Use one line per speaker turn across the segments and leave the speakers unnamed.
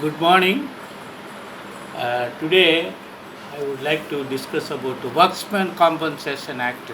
Good morning. Today I would like to discuss about the Workmen Compensation Act,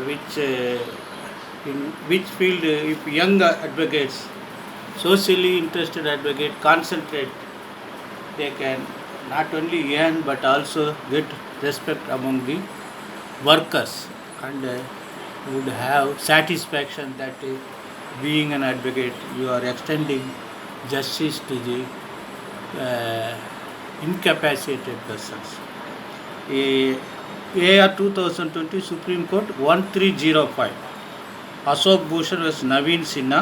which in which field if young advocates, socially interested advocate concentrate, they can not only earn but also get respect among the workers and would have satisfaction that being an advocate you are extending justice to the uh, incapacitated persons. A AR 2020 Supreme Court 1305. Ashok Bhushan vs Naveen Sinha.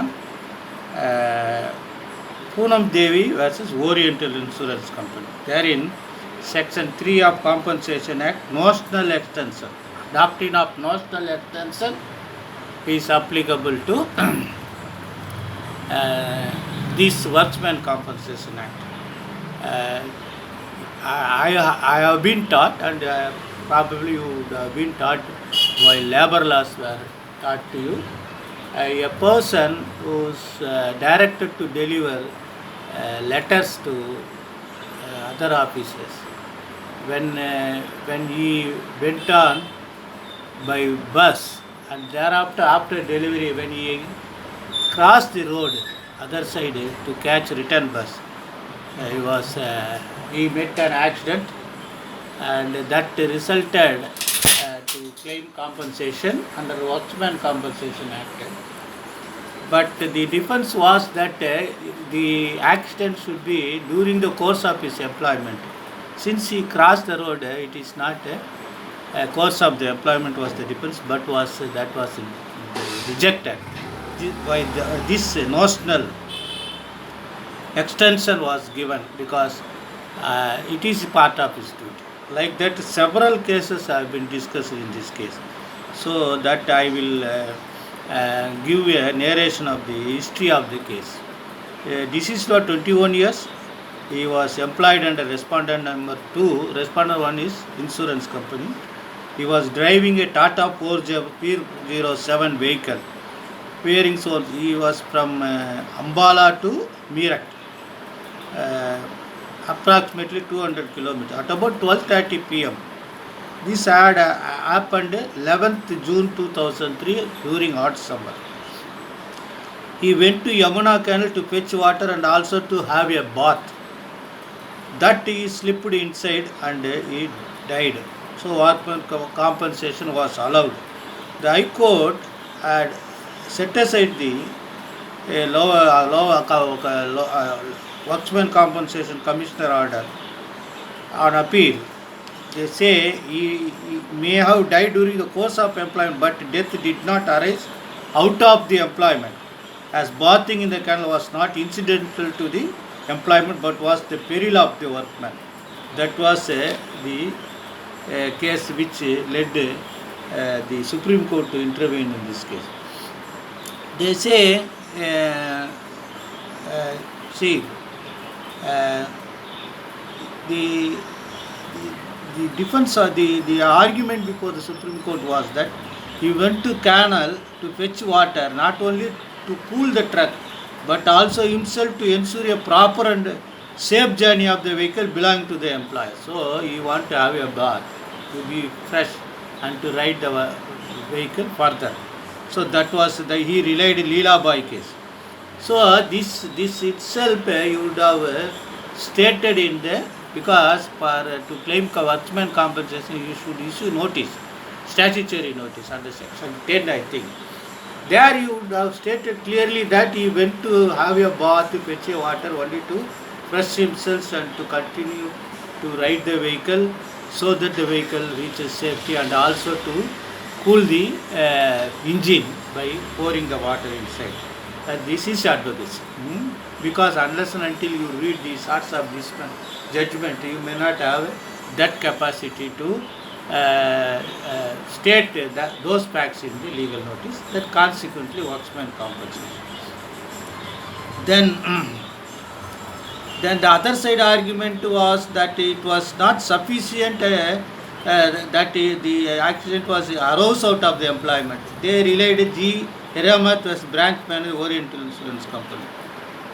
Uh, Poonam Devi versus Oriental Insurance Company. Therein, Section 3 of Compensation Act, notional extension. Doctrine of notional extension is applicable to this Workmen Compensation Act. Uh, I have been taught, and probably you would have been taught while labor laws were taught to you. A person who's directed to deliver letters to other officers, when he went on by bus, and thereafter after delivery, when he crossed the road other side to catch return bus, he met an accident, and that resulted to claim compensation under Workmen Compensation Act. But the defense was that the accident should be during the course of his employment. Since he crossed the road, it is not a course of the employment was the defense, but that was rejected. By this notional extension was given because it is part of his duty. Like that, several cases have been discussed in this case. So that I will give a narration of the history of the case. Deceased for 21 years. He was employed under respondent number 2. Respondent 1 is insurance company. He was driving a Tata 407 vehicle. Peering source. He was from Ambala to Meerut. Approximately 200 kilometers at about 12:30 p.m. This had happened 11th June 2003 during hot summer. He went to Yamuna Canal to fetch water and also to have a bath. That he slipped inside and he died. So workman compensation was allowed. The High Court had set aside the Workmen Compensation Commissioner order on appeal. They say he may have died during the course of employment, but death did not arise out of the employment, as bathing in the canal was not incidental to the employment but was the peril of the workman. That was the case which led the Supreme Court to intervene in this case. They say, see, the defense or the argument before the Supreme Court was that he went to canal to fetch water, not only to cool the truck, but also himself to ensure a proper and safe journey of the vehicle belonging to the employer. So he want to have a bath, to be fresh and to ride the vehicle further. So that was he relied Leela Bai case. So this itself you would have stated in the, because for to claim workman compensation you should issue notice, statutory notice under section 10 I think. There you would have stated clearly that he went to have a bath, to fetch a water only to fresh himself and to continue to ride the vehicle so that the vehicle reaches safety, and also to cool the engine by pouring the water inside. This is advocacy. Because unless and until you read the sorts of this judgment, you may not have that capacity to state those facts in the legal notice, that consequently worksman compensation. Then the other side argument was that it was not sufficient that the accident was arose out of the employment. They relied G. Hiramat was branch manager Oriental Insurance Company.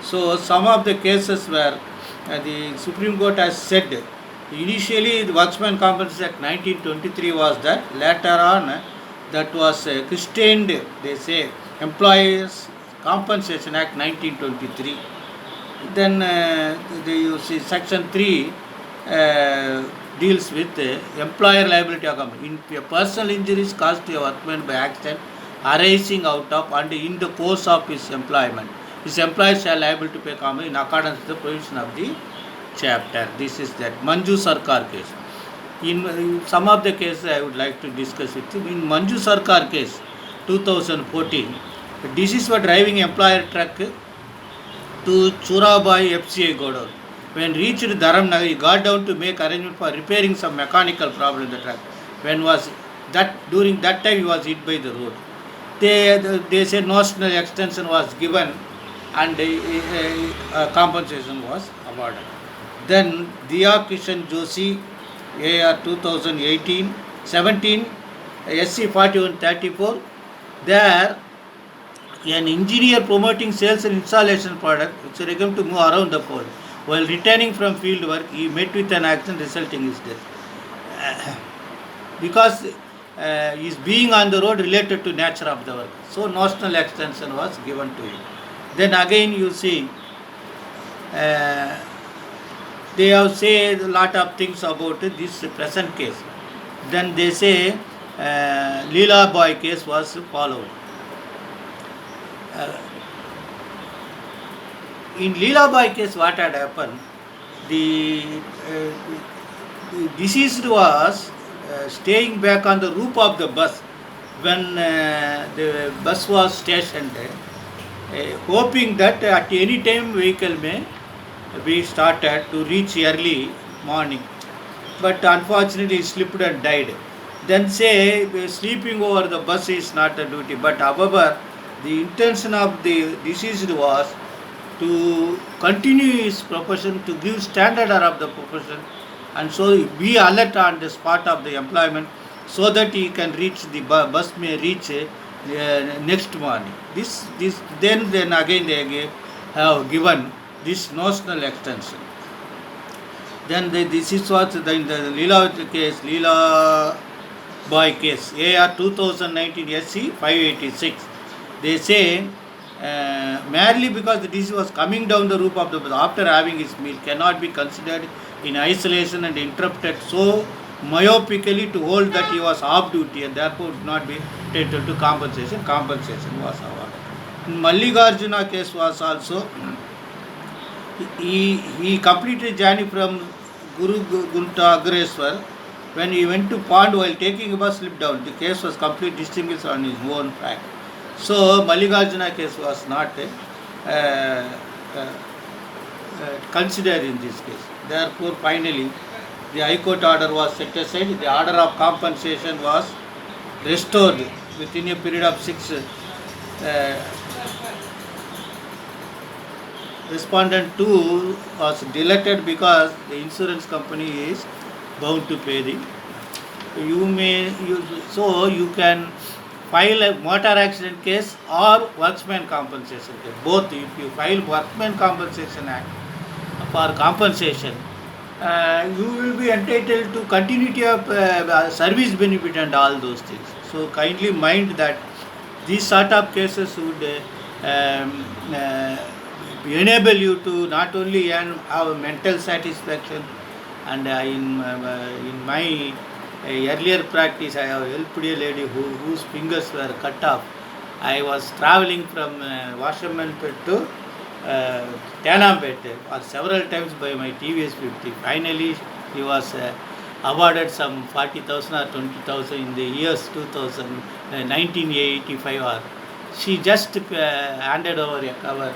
So some of the cases where the Supreme Court has said initially the Workman Compensation Act 1923 was that, later on that was christened, they say, Employers Compensation Act 1923. Then you see section 3 deals with employer liability account. In personal injuries caused to a workman by accident arising out of and in the course of his employment, his employer shall liable to pay compensation in accordance with the provision of the chapter. This is that Manju Sarkar case. In some of the cases I would like to discuss with you. In Manju Sarkar case 2014, this is for driving employer truck to Churabai FCI Godown. When reached Dharamnagar, he got down to make arrangement for repairing some mechanical problem in the truck. During that time he was hit by the road. They said notional extension was given and compensation was awarded. Then Diya Kishan Joshi, AR 2018-17, SC 4134, there an engineer promoting sales and installation product which are going to move around the pole. While returning from field work, he met with an accident resulting in his death. Because his being on the road related to nature of the work. So notional extension was given to him. Then again you see, they have said a lot of things about this present case. Then they say Leela Boy case was followed. In Leela Boy case, what had happened? The deceased was staying back on the roof of the bus when the bus was stationed, hoping that at any time vehicle may be started to reach early morning. But unfortunately, he slipped and died. Then say sleeping over the bus is not a duty. But however, the intention of the deceased was to continue his profession, to give standard of the profession, and so be alert on the spot of the employment, so that he can reach the bus may reach next morning. Then again they have given this notional extension. Then this is what in the Leela case, Leela Boy case, AR 2019 SC 586. They say merely because the disease was coming down the roof of the bus after having his meal cannot be considered in isolation and interpreted so myopically to hold that he was off duty and therefore would not be entitled to compensation. Compensation was awarded. In Mallikarjuna case was also, he completed journey from Guru Gunta Agreswar. When he went to pond while taking a bus, slipped down. The case was completely distinguished on his own fact. So Mallikarjuna case was not considered in this case. Therefore, finally, the High Court order was set aside. The order of compensation was restored within a period of 6. Respondent 2 was deleted because the insurance company is bound to pay the. So you can file a motor accident case or workman compensation case. Both. If you file Workman Compensation Act for compensation, you will be entitled to continuity of service benefit and all those things. So kindly mind that these sort of cases would enable you to not only have mental satisfaction, and in my earlier practice I have helped a lady whose fingers were cut off. I was travelling from Washermanpet to Tanampet for several times by my TVS 50. Finally he was awarded some 40,000 or 20,000 in the years 2000, 1985 or. She just handed over a cover.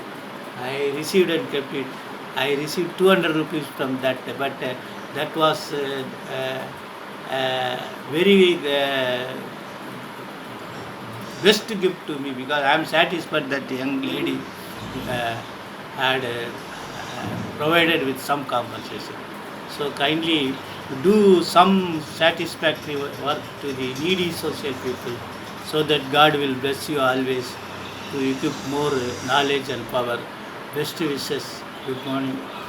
I received and kept it. I received 200 rupees from that, but that was very best gift to me, because I am satisfied that the young lady had provided with some compensation. So kindly do some satisfactory work to the needy social people, so that God will bless you always to equip more knowledge and power Best wishes. Good morning.